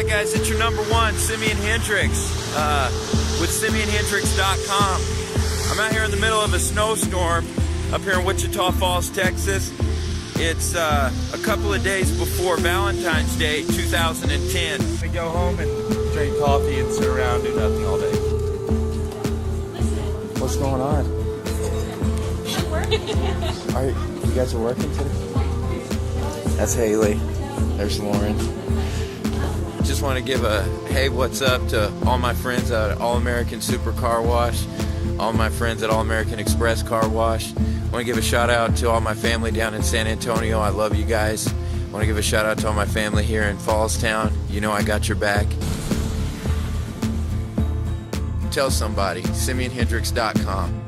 Alright guys, it's your number one, Simeon Hendrix, with SimeonHendrix.com. I'm out here in the middle of a snowstorm up here in Wichita Falls, Texas. It's a couple of days before Valentine's Day 2010. We go home and drink coffee and sit around and do nothing all day. What's going on? I'm working. You guys are working today? That's Haley. There's Lauren. Just want to give a hey, what's up to all my friends at All American Super Car Wash, all my friends at All American Express Car Wash. I want to give a shout out to all my family down in San Antonio. I love you guys. I want to give a shout out to all my family here in Fallstown. You know I got your back. Tell somebody, SimeonHendrix.com.